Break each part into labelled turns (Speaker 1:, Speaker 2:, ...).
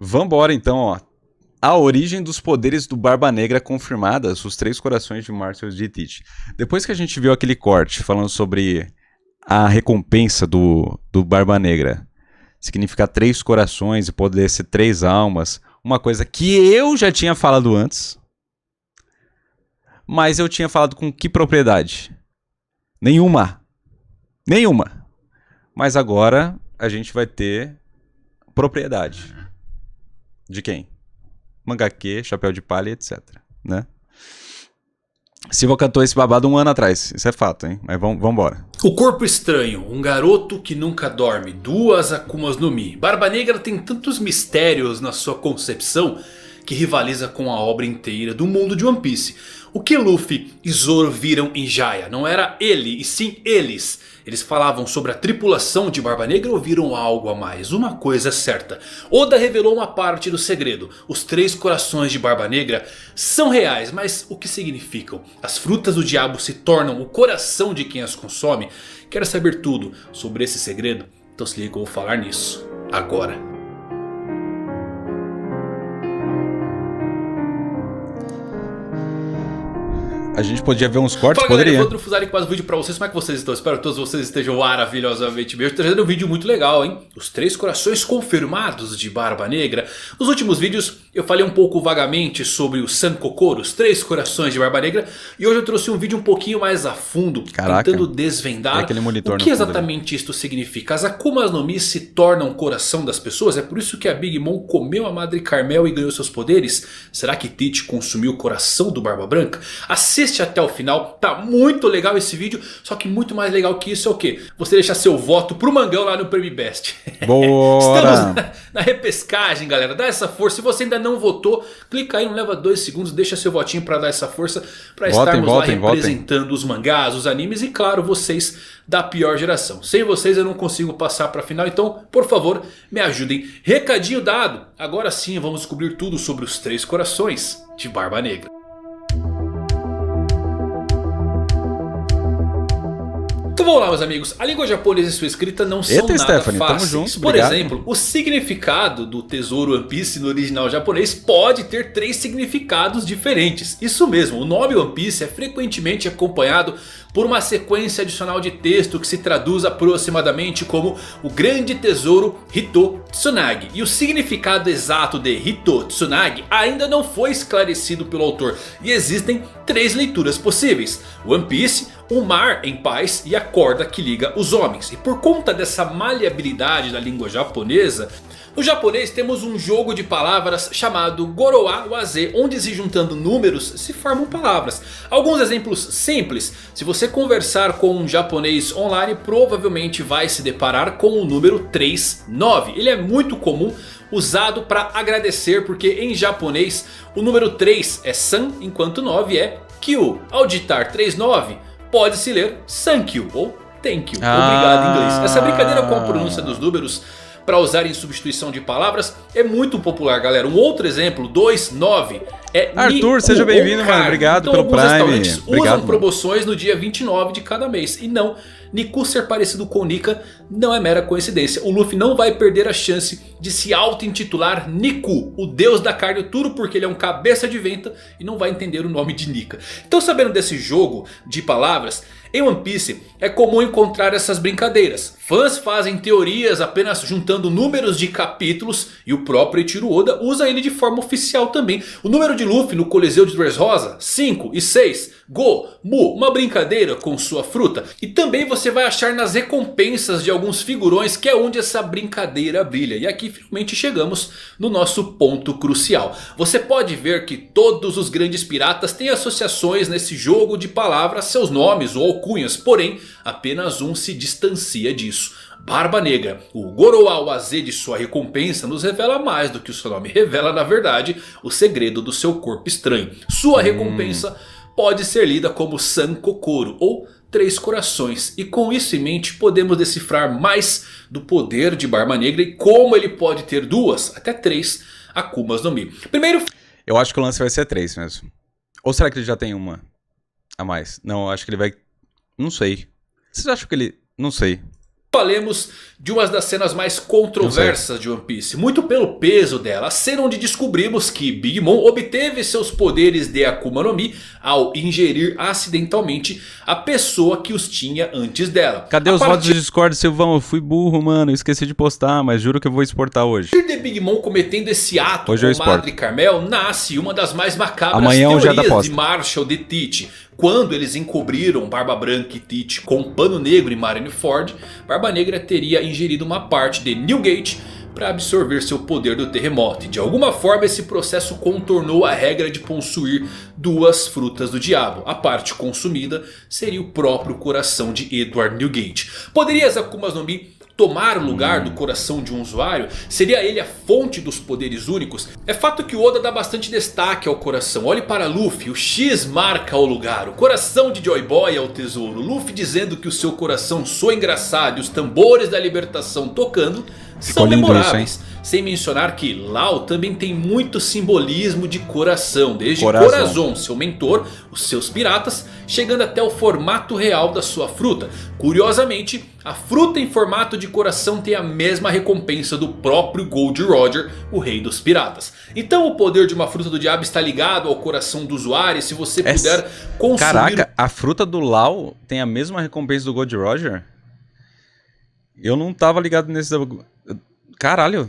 Speaker 1: Vambora então, ó. A origem dos poderes do Barba Negra confirmadas, os 3 corações de Marcel de Teach. Depois que a gente viu aquele corte falando sobre a recompensa do Barba Negra, significa 3 corações e poder ser 3 almas, uma coisa que eu já tinha falado antes, mas eu tinha falado com que propriedade? Nenhuma. Mas agora a gente vai ter propriedade. De quem? Mangaque, Chapéu de Palha, etc. Né? Silva cantou esse babado 1 ano atrás. Isso é fato, hein? Mas vamos embora.
Speaker 2: O Corpo Estranho, um garoto que nunca dorme, 2 Akumas no Mi. Barba Negra tem tantos mistérios na sua concepção que rivaliza com a obra inteira do mundo de One Piece. O que Luffy e Zoro viram em Jaya? Não era ele, e sim eles. Eles falavam sobre a tripulação de Barba Negra ou viram algo a mais? Uma coisa é certa. Oda revelou uma parte do segredo. Os 3 corações de Barba Negra são reais, mas o que significam? As frutas do diabo se tornam o coração de quem as consome? Quer saber tudo sobre esse segredo? Então se liga que eu vou falar nisso agora.
Speaker 1: A gente podia ver uns cortes?
Speaker 2: Fala galera,
Speaker 1: poderia.
Speaker 2: Evandro Fusari com mais um vídeo pra vocês. Como é que vocês estão? Espero que todos vocês estejam maravilhosamente bem. Eu tô trazendo um vídeo muito legal, hein? Os 3 corações confirmados de Barba Negra. Nos últimos vídeos eu falei um pouco vagamente sobre o Sankokoro, os 3 corações de Barba Negra. E hoje eu trouxe um vídeo um pouquinho mais a fundo, tentando desvendar o que exatamente isto significa. As Akumas no Mi se tornam o coração das pessoas? É por isso que a Big Mom comeu a Madre Carmel e ganhou seus poderes? Será que Teach consumiu o coração do Barba Branca? Assiste até o final, tá muito legal esse vídeo. Só que muito mais legal que isso é o quê? Você deixar seu voto pro Mangão lá no Prêmio Best. Estamos na repescagem, galera. Dá essa força. Se você ainda não votou, clica aí, não leva 2 segundos. Deixa seu votinho pra dar essa força. Pra estarmos lá representando os mangás, os animes e claro, vocês da pior geração. Sem vocês eu não consigo passar pra final. Então, por favor, me ajudem. Recadinho dado. Agora sim vamos descobrir tudo sobre os 3 corações de Barba Negra. Então vamos lá, meus amigos, a língua japonesa e sua escrita não são nada
Speaker 1: Stephanie,
Speaker 2: fáceis.
Speaker 1: tamo junto,
Speaker 2: Por exemplo, o significado do tesouro One Piece no original japonês pode ter 3 significados diferentes. Isso mesmo, o nome One Piece é frequentemente acompanhado por uma sequência adicional de texto que se traduz aproximadamente como o grande tesouro Hito Tsunagi. E o significado exato de Hito Tsunagi ainda não foi esclarecido pelo autor. E existem 3 leituras possíveis: One Piece, o mar em paz e a corda que liga os homens. E por conta dessa maleabilidade da língua japonesa, no japonês temos um jogo de palavras chamado Gorowa Waze, onde se juntando números se formam palavras. Alguns exemplos simples: se você conversar com um japonês online, provavelmente vai se deparar com o número 39. Ele é muito comum, usado para agradecer, porque em japonês o número 3 é san, enquanto 9 é kyu. Ao digitar 39 pode se ler thank you ou thank you, obrigado em inglês. Essa brincadeira com a pronúncia dos números para usar em substituição de palavras é muito popular, galera. Um outro exemplo, 29 é
Speaker 1: Arthur, seja bem-vindo, mano. Obrigado pelo Prime.
Speaker 2: Então alguns restaurantes usam promoções no dia 29 de cada mês. E não, Niku ser parecido com Nika não é mera coincidência. O Luffy não vai perder a chance de se auto-intitular Niku, o deus da carne, tudo porque ele é um cabeça de venta e não vai entender o nome de Nika. Então, sabendo desse jogo de palavras, em One Piece é comum encontrar essas brincadeiras. Fãs fazem teorias apenas juntando números de capítulos e o próprio Eiichiro Oda usa ele de forma oficial também. O número de Luffy no Coliseu de Dressrosa, 5 e 6. Go, Mu, uma brincadeira com sua fruta. E também você vai achar nas recompensas de alguns figurões que é onde essa brincadeira brilha. E aqui finalmente chegamos no nosso ponto crucial. Você pode ver que todos os grandes piratas têm associações nesse jogo de palavras, seus nomes ou alcunhas. Porém, apenas um se distancia disso. Barba Negra, o Gorowa Waze de sua recompensa nos revela mais do que o seu nome revela, na verdade, o segredo do seu corpo estranho. Sua recompensa pode ser lida como Sankokoro ou 3 corações. E com isso em mente podemos decifrar mais do poder de Barba Negra e como ele pode ter 2 até 3 Akumas no Mi. Primeiro,
Speaker 1: eu acho que o lance vai ser 3 mesmo. Ou será que ele já tem uma a mais? Não, eu acho que ele vai... Não sei. Vocês acham que ele... Não sei.
Speaker 2: Falemos de uma das cenas mais controversas de One Piece, muito pelo peso dela, a cena onde descobrimos que Big Mom obteve seus poderes de Akuma no Mi ao ingerir acidentalmente a pessoa que os tinha antes dela.
Speaker 1: Cadê os votos de Discord, Silvão? Eu fui burro, mano, esqueci de postar, mas juro que eu vou exportar hoje.
Speaker 2: A partir de Big Mom cometendo esse ato com Madre Carmel, nasce uma das mais macabras teorias de Marshall de Tite. Quando eles encobriram Barba Branca e Tite com Pano Negro e Marineford, Barba Negra teria ingerido uma parte de Newgate para absorver seu poder do terremoto. E de alguma forma esse processo contornou a regra de possuir duas frutas do diabo. A parte consumida seria o próprio coração de Edward Newgate. Poderia as Akumas no Mi tomar o lugar do coração de um usuário? Seria ele a fonte dos poderes únicos? É fato que o Oda dá bastante destaque ao coração. Olhe para Luffy, o X marca o lugar. O coração de Joy Boy é o tesouro. Luffy dizendo que o seu coração soa engraçado e os tambores da libertação tocando são memoráveis. Sem mencionar que Lau também tem muito simbolismo de coração. Desde Corazon, seu mentor, os seus piratas, chegando até o formato real da sua fruta. Curiosamente, a fruta em formato de coração tem a mesma recompensa do próprio Gold Roger, o rei dos piratas. Então o poder de uma fruta do diabo está ligado ao coração do usuário. E se você puder consumir...
Speaker 1: Caraca, a fruta do Lau tem a mesma recompensa do Gold Roger? Eu não tava ligado nesse... Caralho.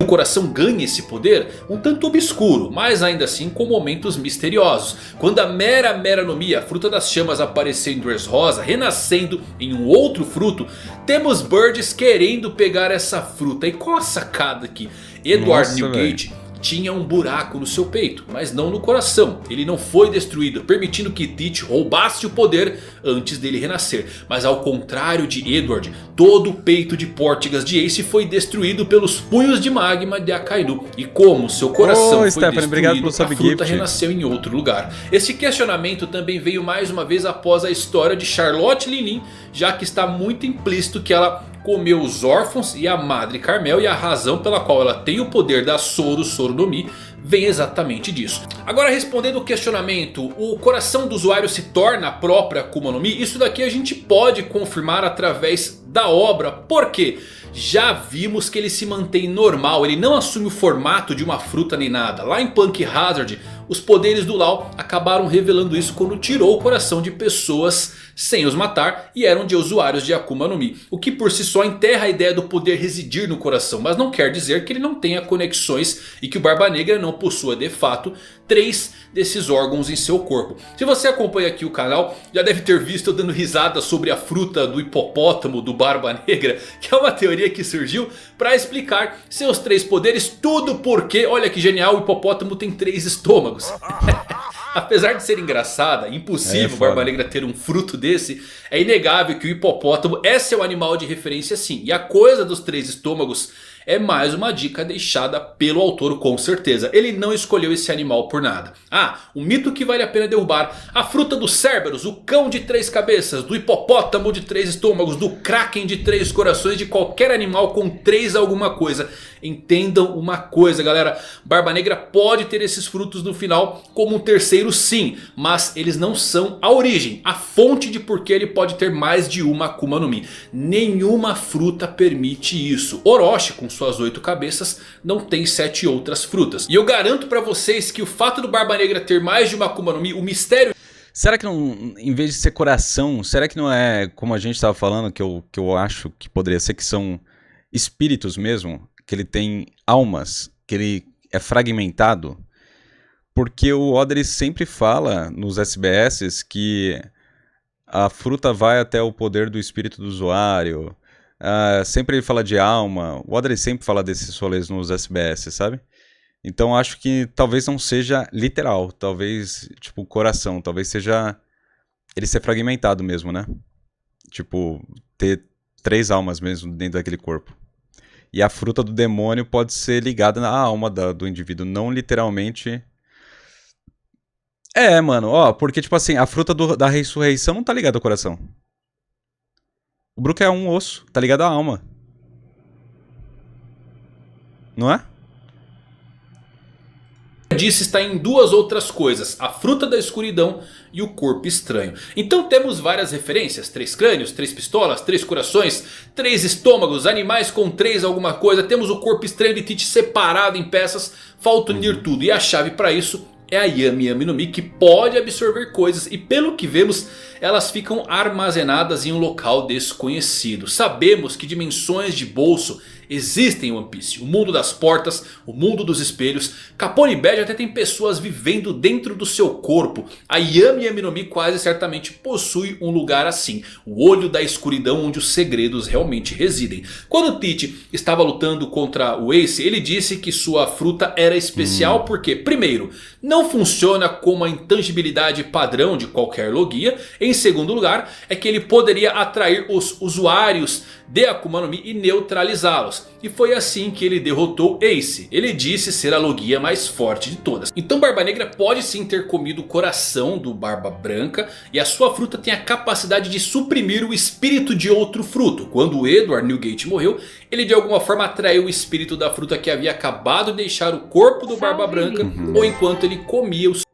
Speaker 2: O coração ganha esse poder um tanto obscuro, mas ainda assim com momentos misteriosos. Quando a Mera no Mi, a fruta das chamas, apareceu em Dressrosa, renascendo em um outro fruto, temos Birds querendo pegar essa fruta. E qual a sacada aqui? Edward Newgate tinha um buraco no seu peito, mas não no coração. Ele não foi destruído, permitindo que Tite roubasse o poder antes dele renascer. Mas ao contrário de Edward, todo o peito de Portigas de Ace foi destruído pelos punhos de magma de Akainu. E como seu coração foi destruído, a fruta renasceu em outro lugar. Esse questionamento também veio mais uma vez após a história de Charlotte Lilin, já que está muito implícito que ela comeu os órfãos e a Madre Carmel, e a razão pela qual ela tem o poder da Soro no Mi vem exatamente disso. Agora, respondendo o questionamento, o coração do usuário se torna a própria Akuma no Mi? Isso daqui a gente pode confirmar através da obra. Por quê? Já vimos que ele se mantém normal, ele não assume o formato de uma fruta nem nada. Lá em Punk Hazard, os poderes do Lau acabaram revelando isso quando tirou o coração de pessoas sem os matar e eram de usuários de Akuma no Mi. O que por si só enterra a ideia do poder residir no coração, mas não quer dizer que ele não tenha conexões e que o Barba Negra não possua de fato 3 desses órgãos em seu corpo. Se você acompanha aqui o canal, já deve ter visto eu dando risada sobre a fruta do hipopótamo do Barba Negra, que é uma teoria que surgiu para explicar seus 3 poderes, tudo porque, olha que genial, o hipopótamo tem 3 estômagos. Apesar de ser engraçada, impossível o Barba Negra ter um fruto desse, é inegável que o hipopótamo é seu animal de referência sim. E a coisa dos 3 estômagos é mais uma dica deixada pelo autor com certeza. Ele não escolheu esse animal por nada. Ah, um mito que vale a pena derrubar. A fruta do Cerberus, o cão de 3 cabeças, do hipopótamo de 3 estômagos, do kraken de 3 corações, de qualquer animal com 3 alguma coisa. Entendam uma coisa, galera. Barba Negra pode ter esses frutos no final como um terceiro sim. Mas eles não são a origem, a fonte de por que ele pode ter mais de uma Akuma no Mi. Nenhuma fruta permite isso. Orochi, com suas 8 cabeças, não tem 7 outras frutas. E eu garanto pra vocês que o fato do Barba Negra ter mais de uma Akuma no Mi, o mistério...
Speaker 1: Será que não, em vez de ser coração, será que não é como a gente estava falando, que eu acho que poderia ser, que são espíritos mesmo? Que ele tem almas, que ele é fragmentado? Porque o Oda sempre fala nos SBS que a fruta vai até o poder do espírito do usuário. Sempre ele fala de alma. O Oda sempre fala desses rolês nos SBS, sabe? Então acho que talvez não seja literal. Talvez, tipo, coração. Talvez seja ele ser fragmentado mesmo, né? Tipo, ter 3 almas mesmo dentro daquele corpo. E a fruta do demônio pode ser ligada à alma do indivíduo, não literalmente. Mano, porque tipo assim, a fruta da ressurreição não tá ligada ao coração. O Brook é um osso, tá ligado à alma. Não é?
Speaker 2: disse, está em duas outras coisas: a fruta da escuridão e o corpo estranho. Então temos várias referências: 3 crânios, 3 pistolas, 3 corações, 3 estômagos, animais com 3 alguma coisa. Temos o corpo estranho de Teach separado em peças. Falta unir tudo, e a chave para isso é a Yami Yami no Mi, que pode absorver coisas, e pelo que vemos, elas ficam armazenadas em um local desconhecido. Sabemos que dimensões de bolso existem em One Piece: o mundo das portas, o mundo dos espelhos. Capone Bad até tem pessoas vivendo dentro do seu corpo. A Yami Yami no Mi quase certamente possui um lugar assim: o olho da escuridão, onde os segredos realmente residem. Quando Teach estava lutando contra o Ace, ele disse que sua fruta era especial porque, primeiro, não funciona como a intangibilidade padrão de qualquer Logia. Em segundo lugar, é que ele poderia atrair os usuários de Akuma no Mi e neutralizá-los. E foi assim que ele derrotou Ace. Ele disse ser a Logia mais forte de todas. Então Barba Negra pode sim ter comido o coração do Barba Branca. E a sua fruta tem a capacidade de suprimir o espírito de outro fruto. Quando o Edward Newgate morreu, ele de alguma forma atraiu o espírito da fruta que havia acabado de deixar o corpo do Barba Branca. Ou enquanto ele comia o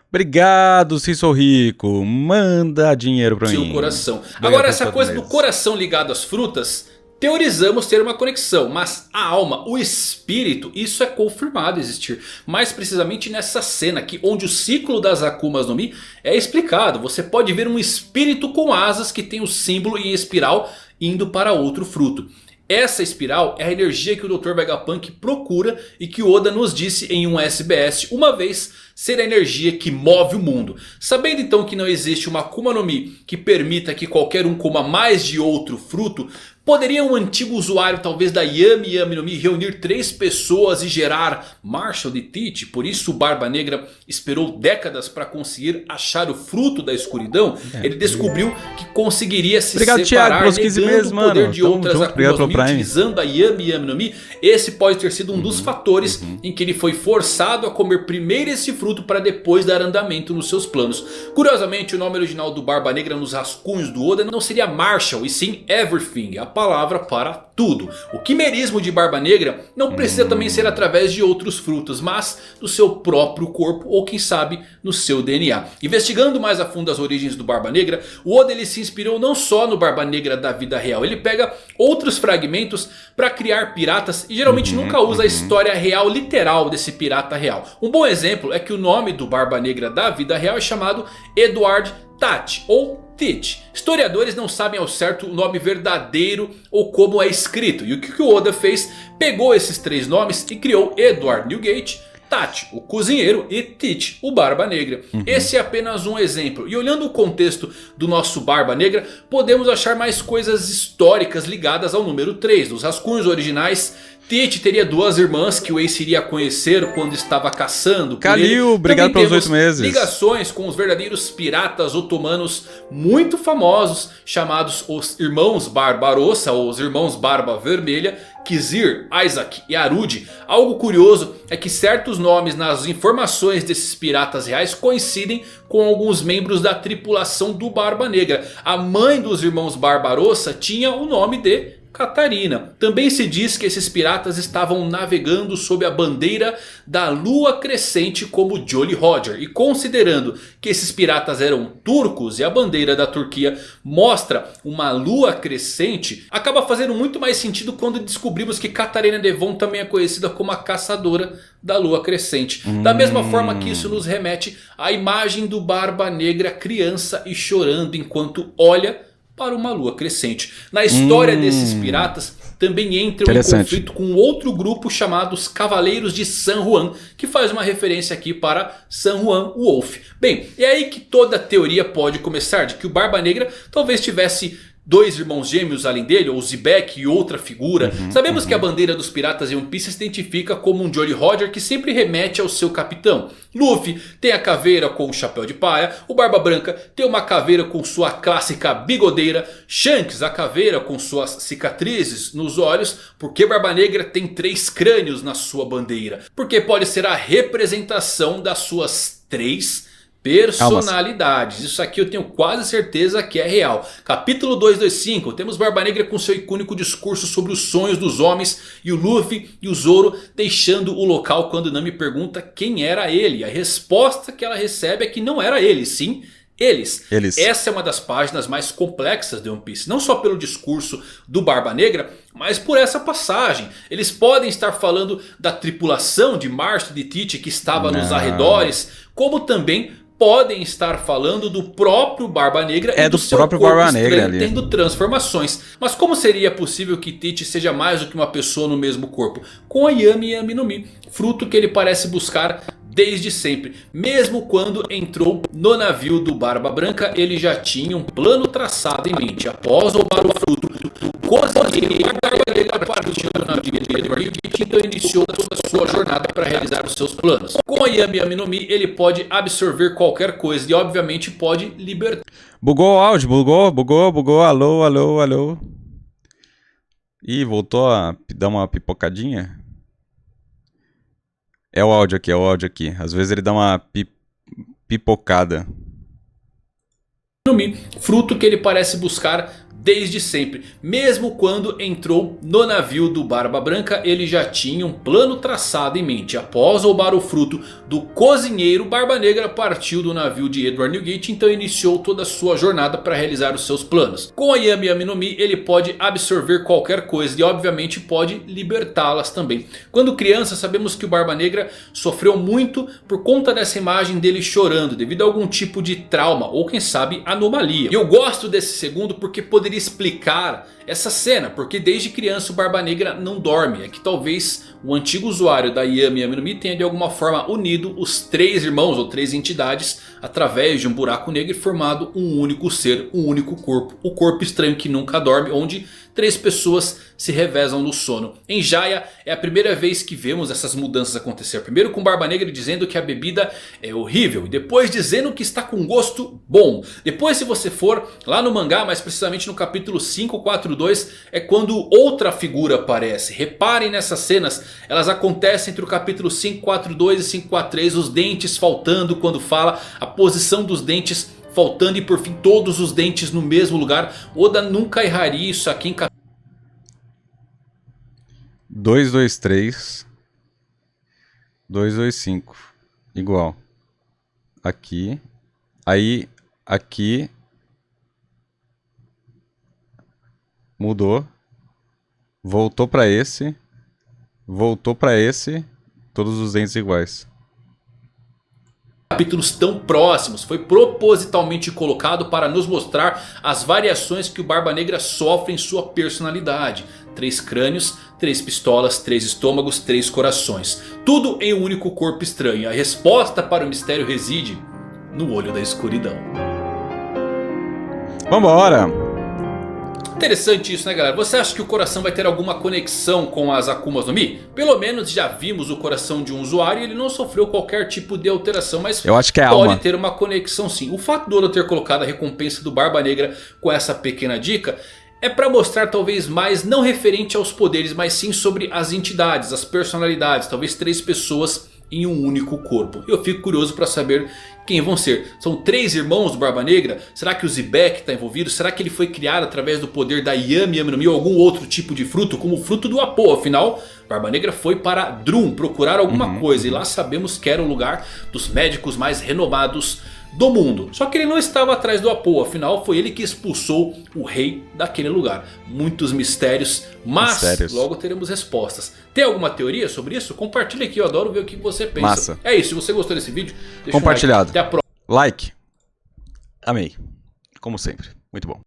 Speaker 1: Obrigado, se sou rico. Manda dinheiro pra
Speaker 2: seu
Speaker 1: mim.
Speaker 2: coração.
Speaker 1: Obrigado
Speaker 2: Agora,
Speaker 1: por
Speaker 2: essa coisa do
Speaker 1: meses.
Speaker 2: coração ligado às frutas, teorizamos ter uma conexão. Mas a alma, o espírito, isso é confirmado existir. Mais precisamente nessa cena aqui, onde o ciclo das Akumas no Mi é explicado. Você pode ver um espírito com asas que tem o símbolo em espiral indo para outro fruto. Essa espiral é a energia que o Dr. Vegapunk procura e que o Oda nos disse em um SBS uma vez ser a energia que move o mundo. Sabendo então que não existe uma Akuma no Mi que permita que qualquer um coma mais de outro fruto, poderia um antigo usuário talvez da Yami Yami no Mi reunir 3 pessoas e gerar Marshall de Teach? Por isso o Barba Negra esperou décadas para conseguir achar o fruto da escuridão. Ele descobriu que conseguiria se
Speaker 1: Obrigado,
Speaker 2: separar,
Speaker 1: Thiago, pelos 15
Speaker 2: negando
Speaker 1: meses,
Speaker 2: o poder
Speaker 1: mano.
Speaker 2: de
Speaker 1: Tamo
Speaker 2: outras
Speaker 1: junto,
Speaker 2: Akumas
Speaker 1: obrigado
Speaker 2: no Mi,
Speaker 1: pelo Prime.
Speaker 2: utilizando a Yami Yami no Mi. Esse pode ter sido um dos fatores em que ele foi forçado a comer primeiro esse fruto para depois dar andamento nos seus planos. Curiosamente, o nome original do Barba Negra nos rascunhos do Oda não seria Marshall, e sim Everything, a palavra para tudo. O quimerismo de Barba Negra não precisa também ser através de outros frutos, mas do seu próprio corpo, ou quem sabe no seu DNA. Investigando mais a fundo as origens do Barba Negra, o Oda ele se inspirou não só no Barba Negra da vida real. Ele pega outros fragmentos para criar piratas e geralmente nunca usa a história real literal desse pirata real. Um bom exemplo é que o nome do Barba Negra da vida real é chamado Edward Tat ou Teach. Historiadores não sabem ao certo o nome verdadeiro ou como é escrito. E o que o Oda fez? Pegou esses 3 nomes e criou Edward Newgate, Tat, o cozinheiro, e Teach, o Barba Negra. Esse é apenas um exemplo. E olhando o contexto do nosso Barba Negra, podemos achar mais coisas históricas ligadas ao número 3. Nos rascunhos originais, Teach teria 2 irmãs que o Ace iria conhecer quando estava caçando.
Speaker 1: Kalil, obrigado pelos 8 meses.
Speaker 2: Ligações com os verdadeiros piratas otomanos muito famosos, chamados os Irmãos Barbarossa ou os Irmãos Barba Vermelha, Kizir, Isaac e Arudi. Algo curioso é que certos nomes nas informações desses piratas reais coincidem com alguns membros da tripulação do Barba Negra. A mãe dos Irmãos Barbarossa tinha o nome de Catarina. Também se diz que esses piratas estavam navegando sob a bandeira da lua crescente como Jolly Roger. E considerando que esses piratas eram turcos e a bandeira da Turquia mostra uma lua crescente, acaba fazendo muito mais sentido quando descobrimos que Catarina Devon também é conhecida como a caçadora da lua crescente. Da mesma forma que isso nos remete à imagem do Barba Negra criança e chorando enquanto olha para uma lua crescente. Na história desses piratas também entra em conflito com outro grupo chamado os Cavaleiros de San Juan, que faz uma referência aqui para San Juan Wolf. Bem, é aí que toda a teoria pode começar, de que o Barba Negra talvez tivesse 2 irmãos gêmeos além dele, ou Zebek e outra figura. Sabemos que a bandeira dos piratas em One Piece se identifica como um Jolly Roger que sempre remete ao seu capitão. Luffy tem a caveira com o chapéu de paia. O Barba Branca tem uma caveira com sua clássica bigodeira. Shanks, a caveira com suas cicatrizes nos olhos. Porque Barba Negra tem 3 crânios na sua bandeira? Porque pode ser a representação das suas 3 personalidades. Isso aqui eu tenho quase certeza que é real. Capítulo 225. Temos Barba Negra com seu icônico discurso sobre os sonhos dos homens. E o Luffy e o Zoro deixando o local quando Nami pergunta quem era ele. A resposta que ela recebe é que não era ele, sim eles. Essa é uma das páginas mais complexas de One Piece. Não só pelo discurso do Barba Negra, mas por essa passagem. Eles podem estar falando da tripulação de Marshall e de Tite que estava nos arredores. Como também podem estar falando do próprio Barba Negra e do seu
Speaker 1: próprio
Speaker 2: corpo
Speaker 1: Barba Negra
Speaker 2: estranho, tendo transformações. Mas como seria possível que Tite seja mais do que uma pessoa no mesmo corpo? Com a Yami Yami no Mi, fruto que ele parece buscar desde sempre. Mesmo quando entrou no navio do Barba Branca, ele já tinha um plano traçado em mente. Após roubar o fruto do cozinheiro, Barba Negra partiu do navio de Edward e então iniciou a sua jornada para realizar os seus planos. Com a Yami Yami no Mi, ele pode absorver qualquer coisa e obviamente pode libertar.
Speaker 1: Bugou o áudio, bugou. Alô. Ih, voltou a dar uma pipocadinha? É o áudio aqui. Às vezes ele dá uma pipocada.
Speaker 2: Fruto que ele parece buscar desde sempre. Mesmo quando entrou no navio do Barba Branca, ele já tinha um plano traçado em mente. Após roubar o fruto do cozinheiro, Barba Negra partiu do navio de Edward Newgate, então iniciou toda a sua jornada para realizar os seus planos. Com a Yami Yami no Mi, ele pode absorver qualquer coisa e obviamente pode libertá-las também. Quando criança, sabemos que o Barba Negra sofreu muito por conta dessa imagem dele chorando, devido a algum tipo de trauma ou quem sabe anomalia. E eu gosto desse segundo porque poderia explicar essa cena, porque desde criança o Barba Negra não dorme. É que talvez o antigo usuário da Yami Yami no Mi tenha de alguma forma unido os três irmãos ou três entidades através de um buraco negro e formado um único ser, um único corpo. O corpo estranho que nunca dorme, onde três pessoas se revezam no sono. Em Jaya é a primeira vez que vemos essas mudanças acontecer. Primeiro com Barba Negra dizendo que a bebida é horrível. E depois dizendo que está com gosto bom. Depois, se você for lá no mangá, mais precisamente no capítulo 542, é quando outra figura aparece. Reparem nessas cenas. Elas acontecem entre o capítulo 542 e 543. Os dentes faltando quando fala. A posição dos dentes faltando e por fim todos os dentes no mesmo lugar. Oda nunca erraria isso aqui em
Speaker 1: 223 225 igual. Aqui. Aí aqui mudou. Voltou para esse. Voltou para esse. Todos os dentes iguais.
Speaker 2: Capítulos tão próximos, foi propositalmente colocado para nos mostrar as variações que o Barba Negra sofre em sua personalidade. 3 crânios, 3 pistolas, 3 estômagos, 3 corações. Tudo em um único corpo estranho. A resposta para o mistério reside no olho da escuridão.
Speaker 1: Vambora!
Speaker 2: Interessante isso, né, galera? Você acha que o coração vai ter alguma conexão com as Akumas no Mi? Pelo menos já vimos o coração de um usuário e ele não sofreu qualquer tipo de alteração. Mas
Speaker 1: eu acho que é
Speaker 2: pode
Speaker 1: alma.
Speaker 2: ter uma conexão sim. O fato do Oda ter colocado a recompensa do Barba Negra com essa pequena dica é para mostrar talvez mais não referente aos poderes, mas sim sobre as entidades, as personalidades. Talvez 3 pessoas em um único corpo. Eu fico curioso para saber quem vão ser. São 3 irmãos do Barba Negra? Será que o Zebek está envolvido? Será que ele foi criado através do poder da Yami Yami no Mi ou algum outro tipo de fruto, como o fruto do Apo? Afinal, Barba Negra foi para Drum procurar alguma coisa e lá sabemos que era o lugar dos médicos mais renomados do mundo. Só que ele não estava atrás do Apo, afinal foi ele que expulsou o rei daquele lugar. Muitos mistérios, mas logo teremos respostas. Tem alguma teoria sobre isso? Compartilha aqui, eu adoro ver o que você pensa.
Speaker 1: Massa.
Speaker 2: É isso, se você gostou desse vídeo, deixa
Speaker 1: compartilhado.
Speaker 2: um like. Até a próxima.
Speaker 1: Like. Amei. Como sempre. Muito bom.